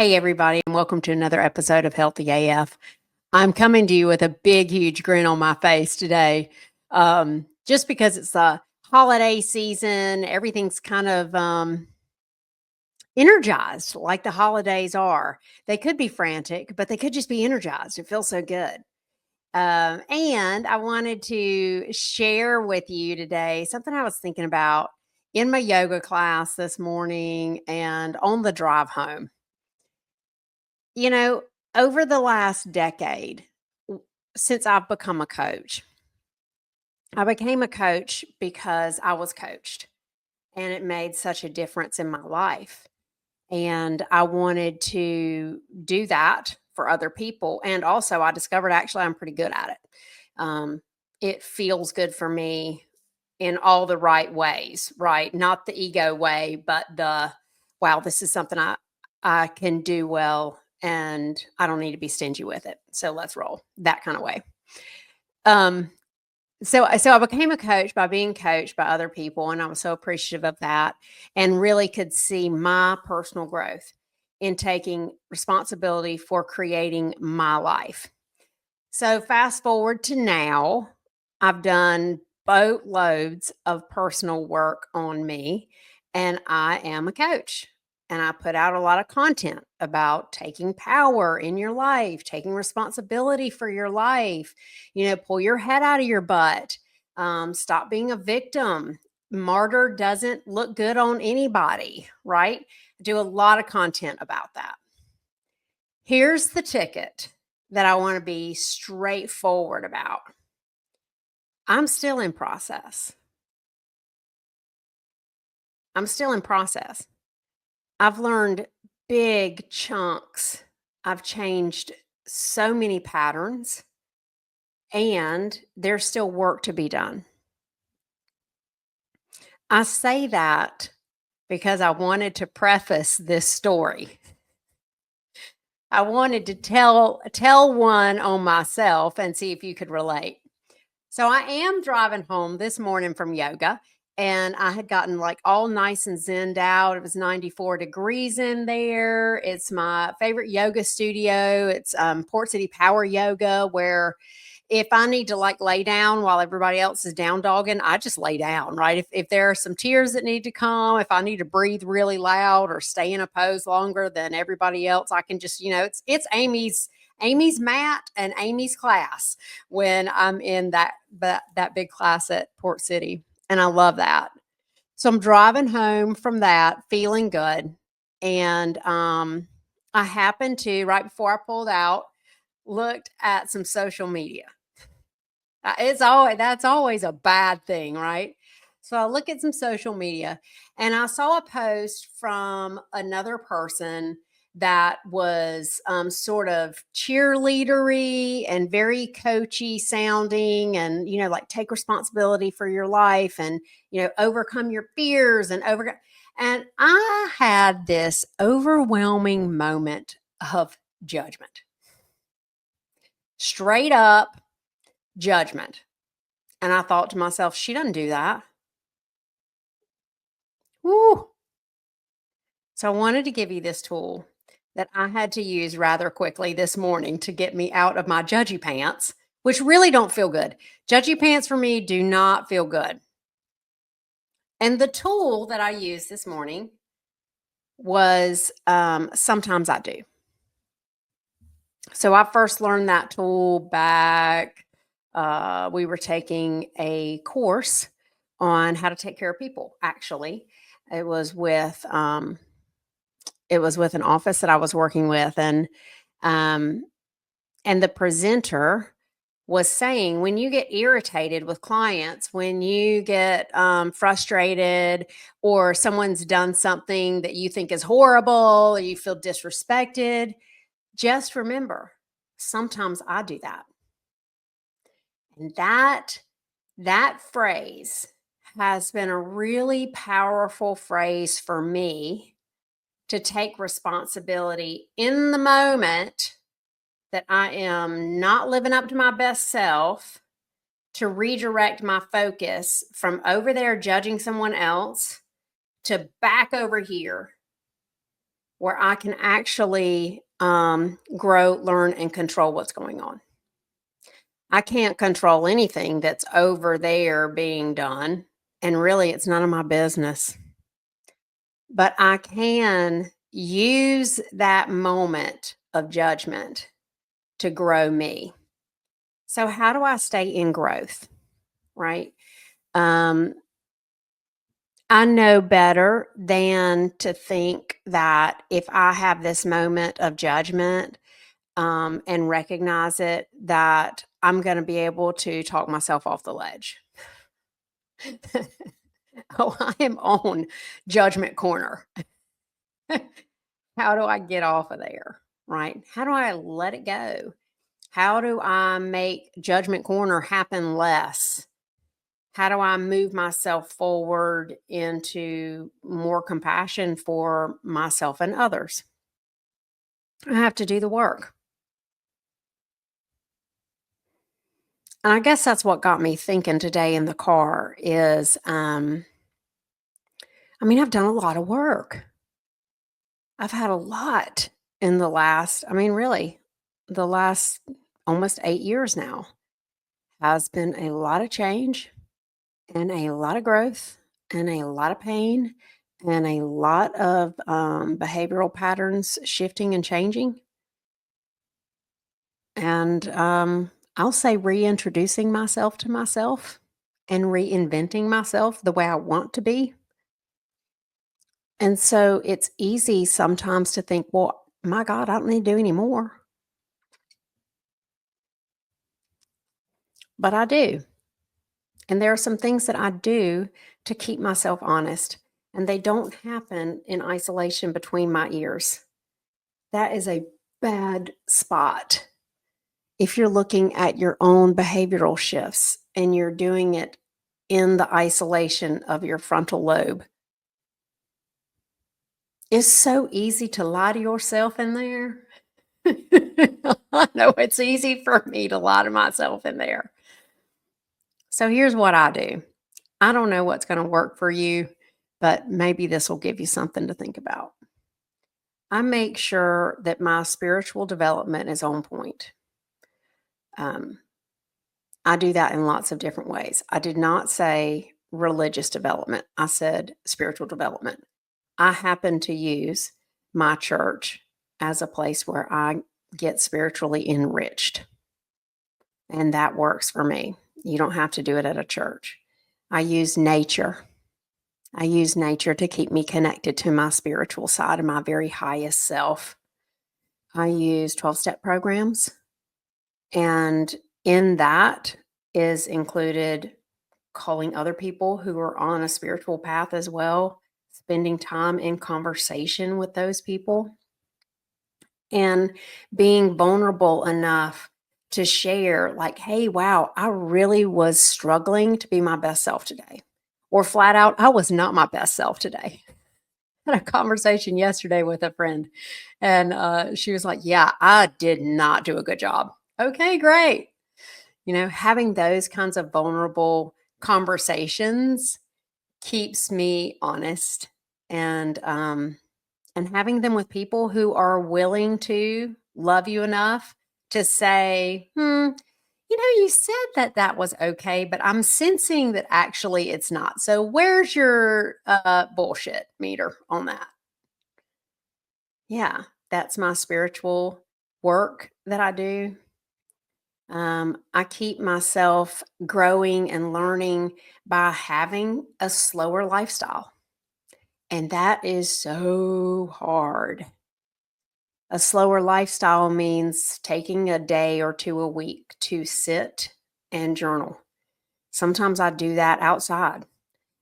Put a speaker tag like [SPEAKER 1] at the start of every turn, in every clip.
[SPEAKER 1] Hey, everybody, and welcome to another episode of Healthy AF. I'm coming to you with a big, huge grin on my face today. Just because it's the holiday season, everything's kind of energized like the holidays are. They could be frantic, but they could just be energized. It feels so good. And I wanted to share with you today something I was thinking about in my yoga class this morning and on the drive home. You know, over the last decade, w- since I've become a coach, I became a coach because I was coached and it made such a difference in my life. And I wanted to do that for other people. And also, I discovered actually I'm pretty good at it. It feels good for me in all the right ways, right? Not the ego way, but the wow, this is something I can do well and I don't need to be stingy with it. So let's roll that kind of way. Um so I became a coach by being coached by other people and I was so appreciative of that and really could see my personal growth in taking responsibility for creating my life. So fast forward to now, I've done boatloads of personal work on me, and I am a coach. And I put out a lot of content about taking power in your life, taking responsibility for your life, pull your head out of your butt, stop being a victim. Martyr doesn't look good on anybody, right? I do a lot of content about that. Here's the ticket that I want to be straightforward about. I'm still in process. I'm still in process. I've learned big chunks. I've changed so many patterns, and there's still work to be done. I say that because I wanted to preface this story. I wanted to tell one on myself and see if you could relate. So I am driving home this morning from yoga and I had gotten like all nice and zenned out. It was 94 degrees in there. It's my favorite yoga studio. It's Port City Power Yoga, where if I need to like lay down while everybody else is down dogging, I just lay down, right? If there are some tears that need to come, if I need to breathe really loud or stay in a pose longer than everybody else, I can just, it's Amy's mat and Amy's class when I'm in that big class at Port City. And I love that. So I'm driving home from that feeling good. And I happened to, right before I pulled out, looked at some social media. That's always a bad thing, right? So I look at some social media and I saw a post from another person that was sort of cheerleadery and very coachy sounding and like take responsibility for your life and overcome your fears and I had this overwhelming moment of judgment. Straight up judgment. And I thought to myself, she doesn't do that. Woo. So I wanted to give you this tool that I had to use rather quickly this morning to get me out of my judgy pants, which really don't feel good. Judgy pants for me do not feel good. And the tool that I used this morning was sometimes I do. So I first learned that tool back. We were taking a course on how to take care of people. Actually, it was with an office that I was working with, um, and the presenter was saying when you get irritated with clients, when you get frustrated, or someone's done something that you think is horrible, or you feel disrespected, just remember, sometimes I do that. And that phrase has been a really powerful phrase for me to take responsibility in the moment that I am not living up to my best self, to redirect my focus from over there judging someone else to back over here where I can actually grow, learn, and control what's going on. I can't control anything that's over there being done. And really, it's none of my business. But I can use that moment of judgment to grow me. So, how do I stay in growth? Right. Um, I know better than to think that if I have this moment of judgment and recognize it, that I'm going to be able to talk myself off the ledge. Oh, I am on judgment corner. How do I get off of there? Right? How do I let it go? How do I make judgment corner happen less? How do I move myself forward into more compassion for myself and others? I have to do the work. And I guess that's what got me thinking today in the car is I've done a lot of work. I've had a lot in the last, really, the last almost 8 years now has been a lot of change and a lot of growth and a lot of pain and a lot of behavioral patterns shifting and changing. And I'll say reintroducing myself to myself and reinventing myself the way I want to be. And so it's easy sometimes to think, well, my God, I don't need to do any more. But I do. And there are some things that I do to keep myself honest, and they don't happen in isolation between my ears. That is a bad spot. If you're looking at your own behavioral shifts and you're doing it in the isolation of your frontal lobe, it's so easy to lie to yourself in there. I know it's easy for me to lie to myself in there. So here's what I do. I don't know what's going to work for you, but maybe this will give you something to think about. I make sure that my spiritual development is on point. Um, I do that in lots of different ways. I did not say religious development, I said spiritual development. I happen to use my church as a place where I get spiritually enriched, and that works for me. You don't have to do it at a church. I use nature. I use nature to keep me connected to my spiritual side of my very highest self. I use 12-step programs, and in that is included calling other people who are on a spiritual path as well, spending time in conversation with those people, and being vulnerable enough to share, like, hey, wow, I really was struggling to be my best self today. Or flat out, I was not my best self today. I had a conversation yesterday with a friend, and she was like, yeah, I did not do a good job. Okay, great. Having those kinds of vulnerable conversations keeps me honest, and having them with people who are willing to love you enough to say, you said that was okay, but I'm sensing that actually it's not. So where's your bullshit meter on that? Yeah, that's my spiritual work that I do. I keep myself growing and learning by having a slower lifestyle. And that is so hard. A slower lifestyle means taking a day or two a week to sit and journal. Sometimes I do that outside.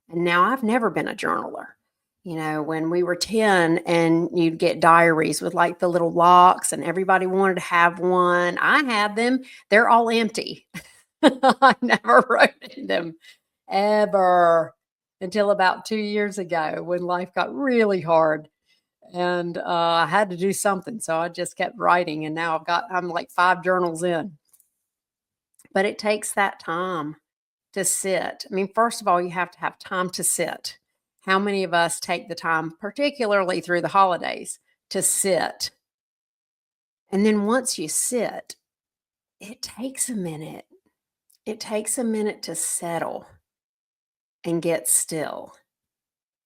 [SPEAKER 1] And now I've never been a journaler. When we were 10 and you'd get diaries with like the little locks and everybody wanted to have one. I had them. They're all empty. I never wrote in them ever until about 2 years ago when life got really hard and I had to do something. So I just kept writing, and now I'm like 5 journals in. But it takes that time to sit. First of all, you have to have time to sit. How many of us take the time, particularly through the holidays, to sit. And then once you sit, it takes a minute. It takes a minute to settle and get still,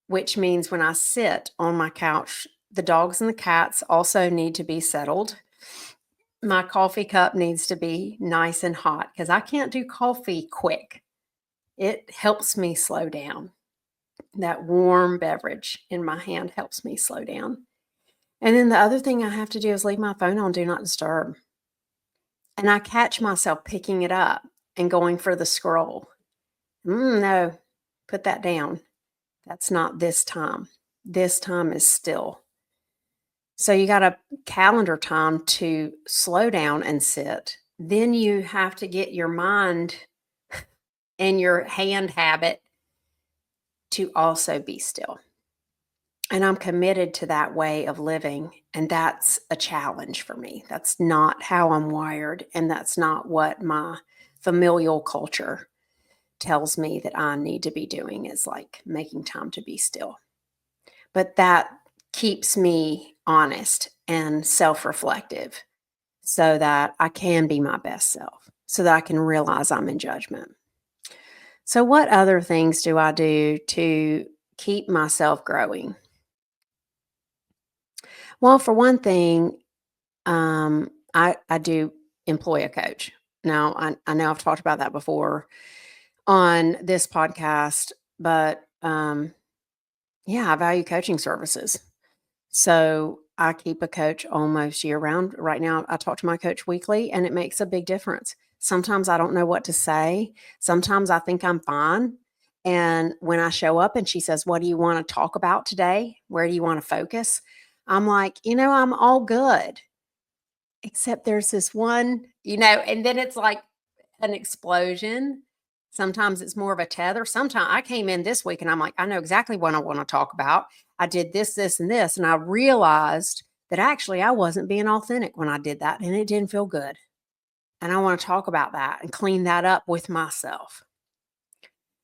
[SPEAKER 1] which means when I sit on my couch, the dogs and the cats also need to be settled. My coffee cup needs to be nice and hot because I can't do coffee quick. It helps me slow down. That warm beverage in my hand helps me slow down. And then the other thing I have to do is leave my phone on Do Not Disturb. And I catch myself picking it up and going for the scroll. No, put that down. That's not this time. This time is still. So you got a calendar time to slow down and sit. Then you have to get your mind and your hand habit to also be still. And I'm committed to that way of living. And that's a challenge for me. That's not how I'm wired. And that's not what my familial culture tells me that I need to be doing, is like making time to be still. But that keeps me honest and self reflective so that I can be my best self, so that I can realize I'm in judgment. So, what other things do I do to keep myself growing? Well, for one thing, I do employ a coach. Now, I know I've talked about that before on this podcast, but yeah, I value coaching services. So I keep a coach almost year round. Right now, I talk to my coach weekly, and it makes a big difference. Sometimes I don't know what to say. Sometimes I think I'm fine. And when I show up and she says, "What do you want to talk about today? Where do you want to focus?" I'm like, I'm all good, except there's this one, and then it's like an explosion. Sometimes it's more of a tether. Sometimes I came in this week and I'm like, I know exactly what I want to talk about. I did this, this, and this. And I realized that actually I wasn't being authentic when I did that and it didn't feel good. And I want to talk about that and clean that up with myself.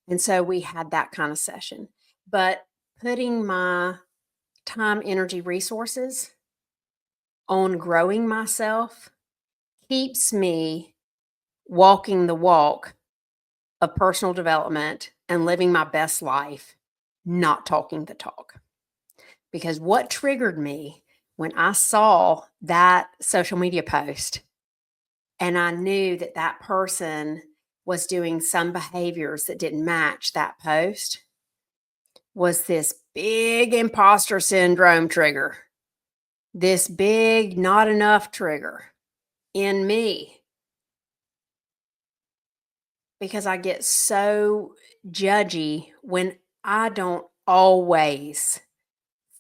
[SPEAKER 1] And so we had that kind of session. But putting my time, energy, resources on growing myself keeps me walking the walk of personal development and living my best life, not talking the talk. Because what triggered me when I saw that social media post and I knew that that person was doing some behaviors that didn't match that post was this big imposter syndrome trigger, this big not enough trigger in me, because I get so judgy when I don't always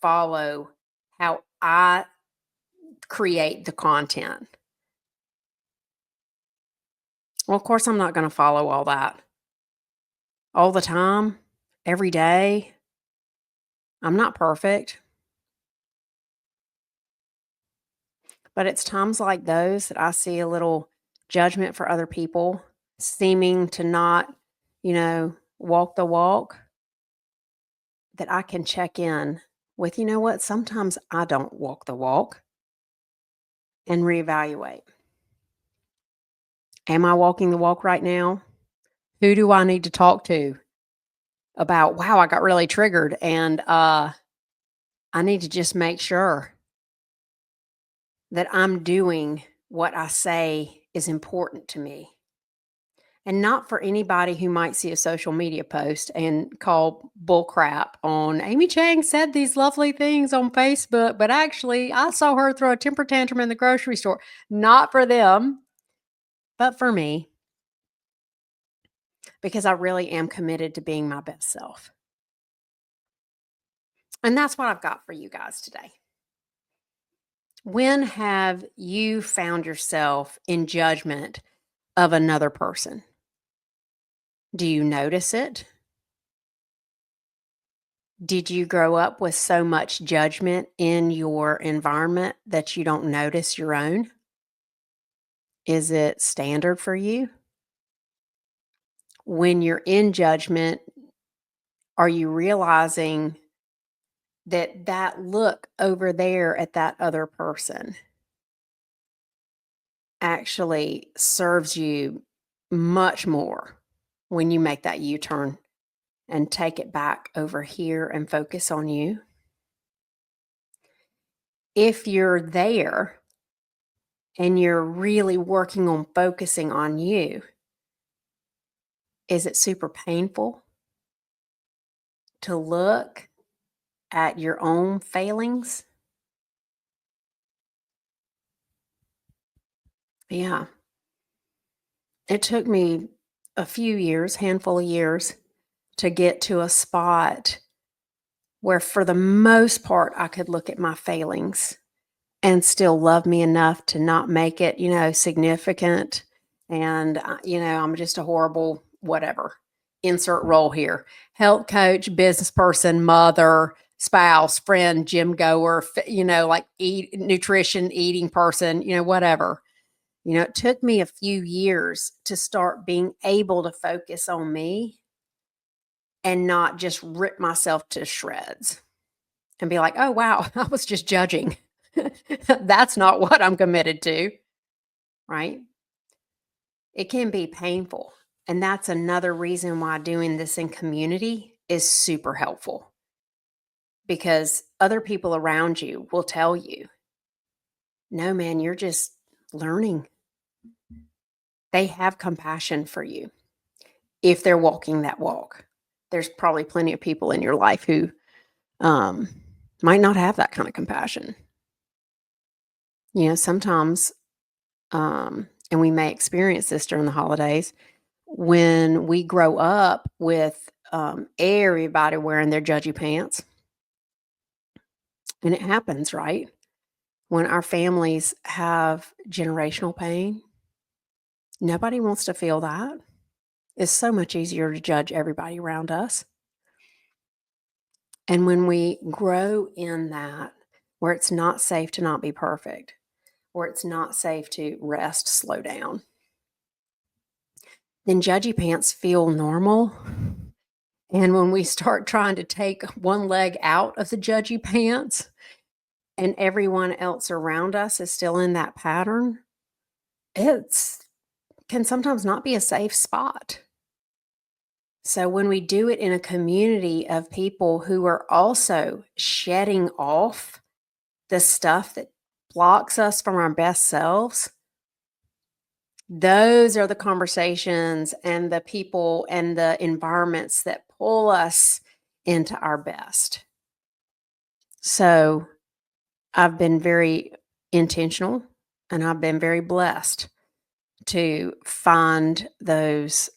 [SPEAKER 1] follow how I create the content. Well, of course, I'm not going to follow all that all the time, every day. I'm not perfect, but it's times like those that I see a little judgment for other people seeming to not, walk the walk, that I can check in with, what? Sometimes I don't walk the walk, and reevaluate. Am I walking the walk right now? Who do I need to talk to about, wow, I got really triggered and I need to just make sure that I'm doing what I say is important to me. And not for anybody who might see a social media post and call bull crap on Amy Chang said these lovely things on Facebook, but actually I saw her throw a temper tantrum in the grocery store. Not for them, but for me, because I really am committed to being my best self. And that's what I've got for you guys today. When have you found yourself in judgment of another person? Do you notice it? Did you grow up with so much judgment in your environment that you don't notice your own? Is it standard for you? When you're in judgment, are you realizing that look over there at that other person actually serves you much more when you make that U-turn and take it back over here and focus on you. If you're there and you're really working on focusing on you, is it super painful to look at your own failings? Yeah. It took me a few years, handful of years, to get to a spot where for the most part I could look at my failings and still love me enough to not make it, significant. And, I'm just a horrible whatever. Insert role here. Health coach, business person, mother, spouse, friend, gym goer, like nutrition, eating person, whatever. It took me a few years to start being able to focus on me and not just rip myself to shreds and be like, oh, wow, I was just judging. That's not what I'm committed to, right? It can be painful. And that's another reason why doing this in community is super helpful because other people around you will tell you, no, man, you're just learning. They have compassion for you if they're walking that walk. There's probably plenty of people in your life who might not have that kind of compassion. Sometimes, and we may experience this during the holidays, when we grow up with everybody wearing their judgy pants, and it happens, right? When our families have generational pain, nobody wants to feel that. It's so much easier to judge everybody around us. And when we grow in that, where it's not safe to not be perfect, where it's not safe to rest, slow down, then judgy pants feel normal. And when we start trying to take one leg out of the judgy pants and everyone else around us is still in that pattern, it's can sometimes not be a safe spot. So when we do it in a community of people who are also shedding off the stuff that blocks us from our best selves, those are the conversations and the people and the environments that pull us into our best. So I've been very intentional and I've been very blessed to find those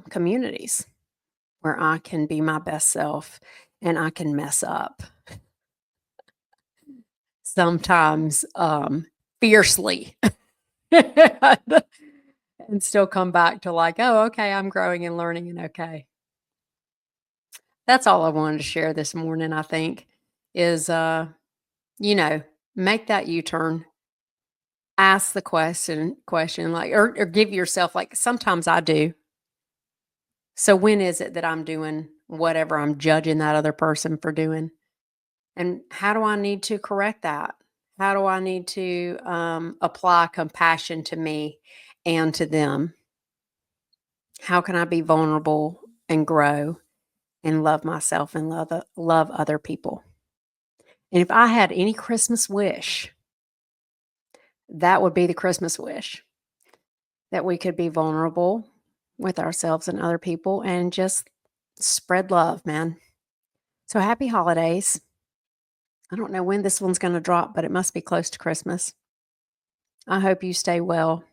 [SPEAKER 1] communities where I can be my best self and I can mess up sometimes fiercely and still come back to like, oh, okay, I'm growing and learning and okay. That's all I wanted to share this morning, I think, is, make that U-turn, ask the question like, or give yourself, like, sometimes I do. So when is it that I'm doing whatever I'm judging that other person for doing? And how do I need to correct that? How do I need to apply compassion to me and to them? How can I be vulnerable and grow and love myself and love other people? And if I had any Christmas wish, that would be the Christmas wish that we could be vulnerable with ourselves and other people and just spread love, man. So happy holidays. I don't know when this one's going to drop, but it must be close to Christmas. I hope you stay well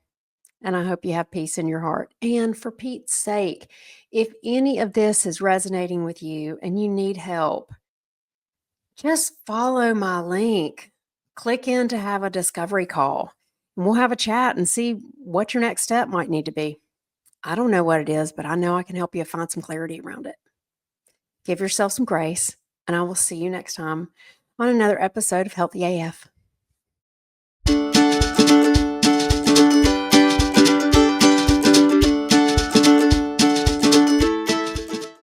[SPEAKER 1] and I hope you have peace in your heart. And for Pete's sake, if any of this is resonating with you and you need help, just follow my link. Click in to have a discovery call and we'll have a chat and see what your next step might need to be. I don't know what it is, but I know I can help you find some clarity around it. Give yourself some grace, and I will see you next time on another episode of Healthy AF.